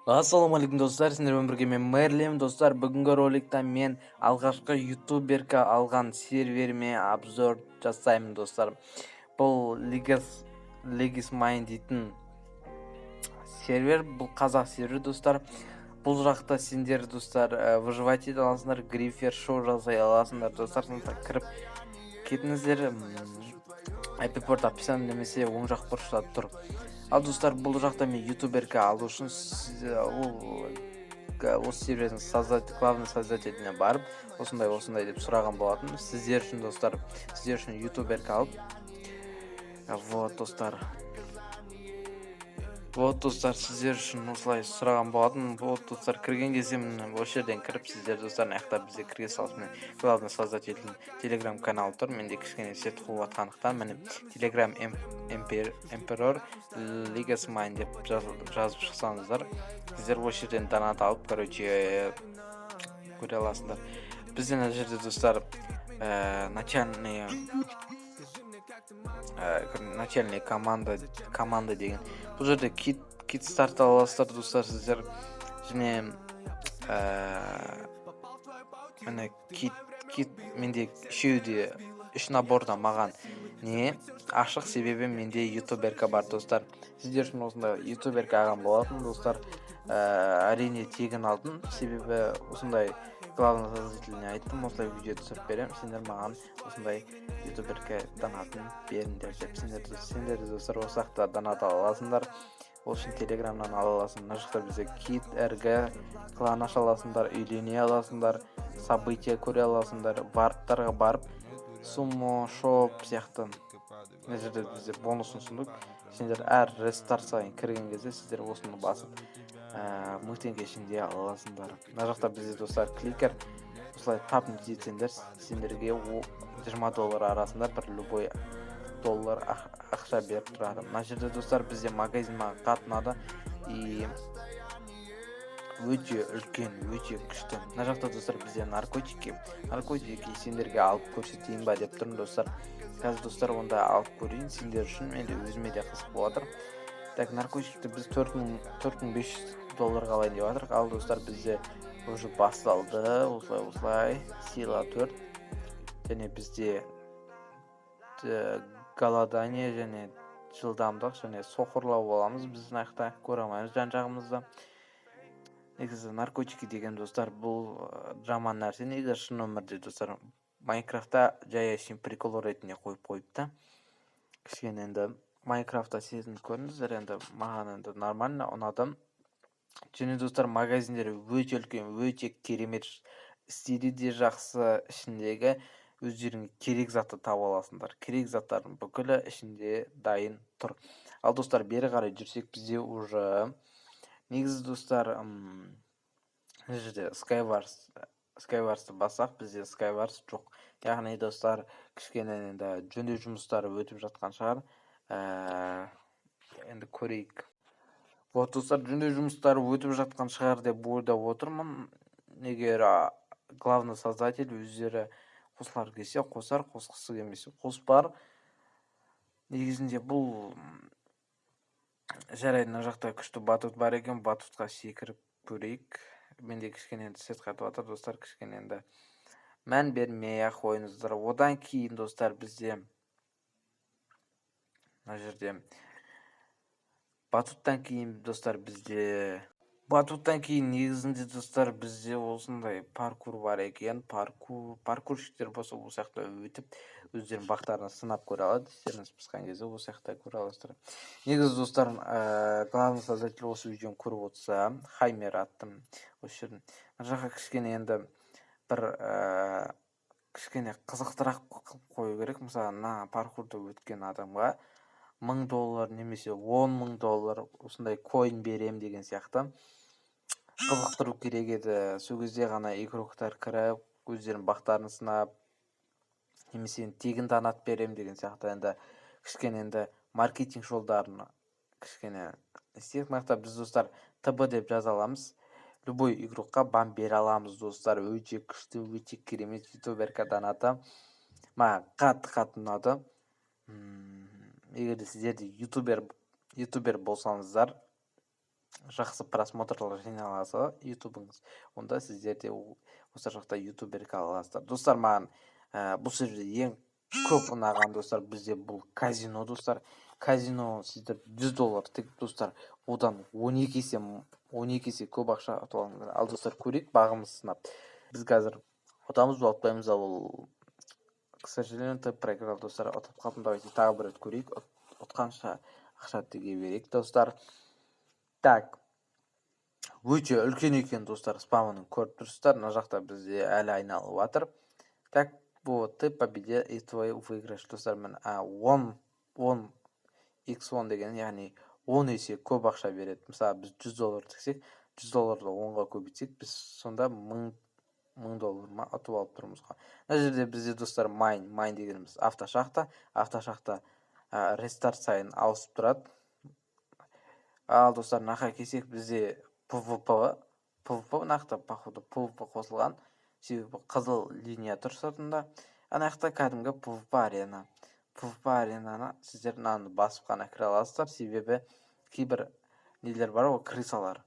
Ассаламу алейкум достар, сендермен бірге мен Мерлем достар. Бүгінгі роликта мен алғашқы ютуберка алған серверіме обзор жасаймын достар. Бұл Legis Mine дейтін сервер, бұл қазақ сервер достар. Бұл жақта сендер достар выживать ете аласыңдар, грифер шоу жасай аласыңдар достар. Сондықтан кіріп кетіңіздер. IP порт описание немесе оң жақ бұрышта тұр. Ал достар, бұл жақта мен ютуберка алу үшін осы сервердің главный создателіне барып, осындай деп сұраған болатын. Сіздер үшін достар, сіздер үшін ютуберка алып. Вот достар, сіздер үшін осылай сұраған болатын. Вот достар, кірген кезде осы жерден кіріп, сіздер достар аяқта бізде кірге салысымен главный создательдің телеграм каналы тұр. Менде кішкене сет қылып атқандықтан міне телеграм Emperor Legis Mine деп жазып шықсаңыздар, сіздер осы жерден донат алып, короче, көре аласыңдар. Бізде мына жерде достар начальный команда деген. Бұл жерде кит старт аласыздар достар, сіздер. Және міне кит менде үшеуде 3 наборда маған не ашық, себебі менде ютуберка бар достар. Сіздер үшін осындай ютуберка алған болатын достар. Әрине тегін алдым, себебі осындай главный создателіне айттым, осылай видео түсіріп берем, сендер маған осындай ютуберка донатын беріңдер деп. Сендер достар осы жақта донат ала аласыңдар. Ол үшін телеграмнан ала аласың. Мына жақта бізде кит, РГ, клан аша аласыңдар, үйлене аласыңдар, события көре аласыңдар, варптарға барып, суммо, шоп сияқты. Мына жерде бізде бонусын ұсындық. Сендер әр рестарт сайын кірген кезде сіздер осыны басып 1000 теңге ішінде ала аласыңдар. Мына жақта бізде достар кликер, осылай тапын жетсеңдер, сендерге $20 арасында бір любой доллар ақша беріп тұрады. Мына жерде достар бізде магазин маған қатынады и өте үлкен, өте күшті. Мына жақта достар бізде наркотики сендерге алып көрсетейін ба деп тұрмын достар. Қазір достар онда алып көрейін сендер үшін, менде өзіме де қызық болады. Так, наркотикті біз $4500 алайын деп жатырмық. Ал достар, бізде уже басталды, осылай сила 4, және бізде голодание және жылдамдық және соқырлау боламыз. Біз аяқта көре алмаймыз жан-жағымызда. Негізі наркотики деген достар, бұл жаман нәрсе. Негізі шын өмірде достар, Майнкрафтта жай әшейін прикол ретінде қойып-та. Кішкене енді Майнкрафтта сезініп көріңіздер, енді маған енді нормально ұнады. Және достар, магазиндер өте үлкен, өте керемет, стилі де жақсы, ішіндегі өздеріңе керек затты таба аласыңдар. Керек заттардың бүкілі ішінде дайын тұр. Ал достар, бері қарай жүрсек, бізде уже негізі достар, жерде Skywars'ты басақ, бізде Skywars жоқ. Яғни достар, кішкене енді жөндеу жұмыстары өтіп жатқан шығар. Енді көрейік. Вот достар, жөндеу жұмыстары өтіп жатқан шығар деп ойлап отырмын. Егер главный создатель өздері қосылар келсе қосар, қосқысы келмесе қоспар. Негізінде бұл жарайды, мына жақта күшті батут бар екен, батутқа секіріп көрейік. Менде кішкене енді сет қатып жатыр достар, кішкене енді мән бермей-ақ қойыңыздар. Одан кейін достар, бізде мына жерде батуттан кейін достар, негізінде достар, бізде осындай паркур бар екен. Паркурщиктер болса осы жақта өтіп, өздерінің бақтарына сынап көре алады. Сіздеріңіз пысқан кезде осы жақта көре аласыздар. Негізі достар, главный создатель осы видеоны көріп отырса, Хаймер аттым осы жерден. Мына жаққа кішкене енді бір кішкене қызықтырақ қою керек. Мысалы, паркурда өткен адамға $1000 немесе $10,000 осындай койн берем деген сияқты қызықтыру керек еді. Сол кезде ғана игроктар кіріп, өздерінің бақтарын сынап, немесе тегін донат берем деген сияқты енді кішкене енді маркетинг жолдарын кішкене істейік. Мақта біз достар ТБ деп жаза аламыз. Любой игрокқа бан бере аламыз достар. Өте күшті, өте керемет ютуберка донаты. Маған қатты ұнады. Егер де сіздер де ютубер болсаңыздар, жақсы просмотрлар жиналса ютубыңыз, онда сіздер де осы жақта ютуберге аласыздар. Достар, маған бұл жерде ең көп ұнаған достар, бізде бұл казино достар. Казино сіздер $100 тек достар, одан 12 есе көп ақша ұтып алыңыздар. Ал достар, көрейік бағымыз сынап. Біз қазір ұтамыз ба ұтпаймыз ба, ол к сожалению ты проиграл достар. Ұтып қалдым, давайте тағы бір рет көрейік. Ұтқанша ақша теге берейік достар. Так, өте үлкен екен достар, спамының көріп тұрсыздар. Мына жақта бізде әлі айналып жатыр. Так, вот ты победил и твой выигрыш достар. Мен 10x1 деген, яғни 10 есе көп ақша береді. Мысалы біз $100 тіксек, $100-ды 10-ға көбейтсек, біз сонда $1000 ма ұтып алып тұрмыз ғой. Мына жерде бізде достар майн дегеніміз автошахта рестарт сайын ауысып тұрады. Ал достар, нақа кесек бізде PvP нақты походу PvP қосылған. Себебі қызыл линия тұр сыртында. Ана жақта кәдімгі PvP арена. PvP аренаны сіздер мынаны басып қана кіре аласыздар. Себебі кейбір нелер бар ғой, крысалар.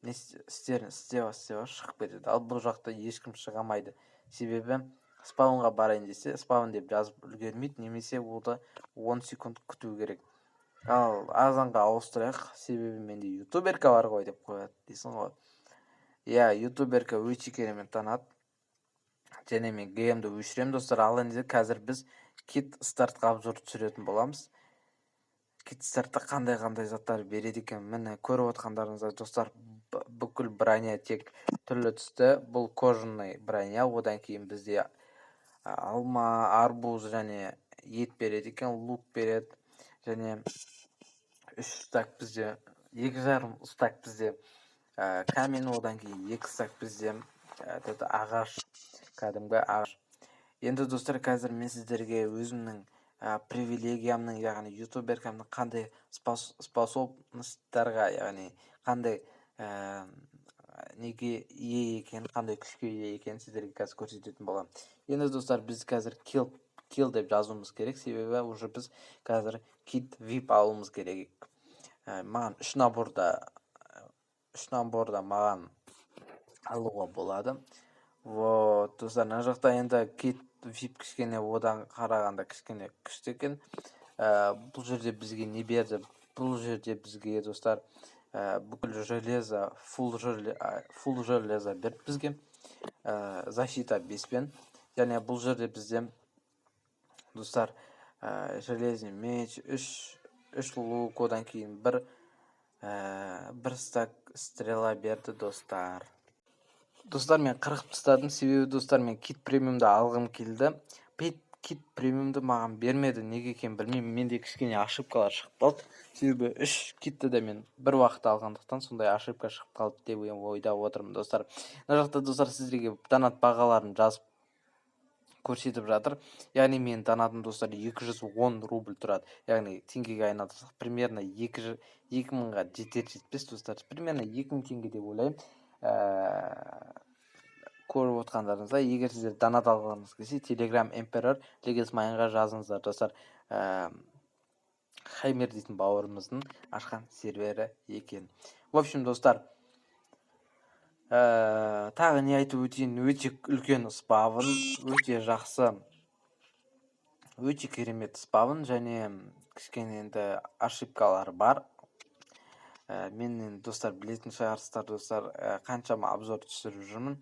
Не істерін істеп шығып кетеді. Ал бұл жақта ешкім шығамайды. Себебі спаунға барайын десе, спаун деп жазып үлгермейді, немесе олды 10 секунд күту керек. Ал азанға ауыстырайық, себебі менде ютуберка бар ғой деп қояды дейсің ғой. Иә, ютуберка өте керемет танады. Және мен геймді өшірем достар. Ал енді қазір біз кит стартқа обзор түсіретін боламыз. Кит стартта қандай заттар береді екен, міне көріп отқандарыңыздар достар. Бүкіл броня тек түрлі түсті. Бұл кожаный броня. Одан кейін бізде алма, арбуз және ет береді екен, лук береді. Және 3 стак бізде, 2,5 стак бізде камень, одан кейін 2 стак бізде ағаш, кәдімгі ағаш. Енді достар, қазір мен сіздерге өзімнің привилегиямның, яғни ютуберкамның қандай способностьтарға, яғни қандай неге ие екен, қандай күшке ие екен сіздерге қазір көрсететін боламын. Енді достар, біз қазір kill деп жазуымыз керек, себебі уже біз қазір кит VIP алуымыз керек. Маған 3 наборда маған алуға болады. Вот, достар, мына жақта енді кит VIP кішкене одан қарағанда кішкене күшті екен. Бұл жерде бізге не берді? Бұл жерде бізге достар бүкіл железо, full железо берді бізге. Защита 5-пен. Және бұл жерде бізде достар железный меч, 3 лук, одан кейін бір стак стрела берді достар. Достар, мен қырқып тастадым, себебі достар, мен кит премиумды алғым келді. Кит премиумды маған бермеді, неге екен білмеймін. Менде кішкене ошибкалар шығып қалды. Себебі 3 китті де мен бір уақытта алғандықтан сондай ошибка шығып қалды деп ойда отырмын достар. Мына жақта достар, сіздерге донат бағаларын жазып көрсетіп жатыр. Яғни мен донатым достар 210 рубль тұрады. Яғни теңгеге айналдырсақ примерно 2000-ға жетер-жетпес достар. Примерно 2000 теңге деп ойлаймын. Көріп отқандарыңызда, егер сіздер донат алғаныңыз келсе, Telegram Emperor Legacy жазыңыздар достар. Хаймер дейтін бауырымыздың ашқан сервері екен. В общем, достар, тағы не айтып өтейін, өте үлкен спавн, өте жақсы, өте керемет спавн, және кішкене енді ошибкалар бар. Мен достар білетін шығарсыздар достар, қаншама обзор түсіріп жүрмін.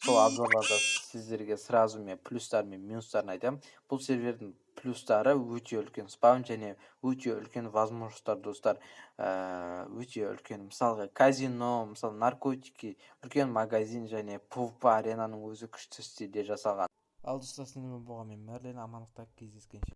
Сол обзорларда сіздерге сразу мен плюстар мен минустарын айтамын. Бұл сервердің плюстары өте үлкен спавн және өте үлкен возможностьтар достар. Өте үлкен, мысалға казино, мысалы наркотики, үлкен магазин және PvP аренаның өзі күшті стилде жасалған. Ал достар, сіздермен болған мен Мерлин, амандықта кездескенше.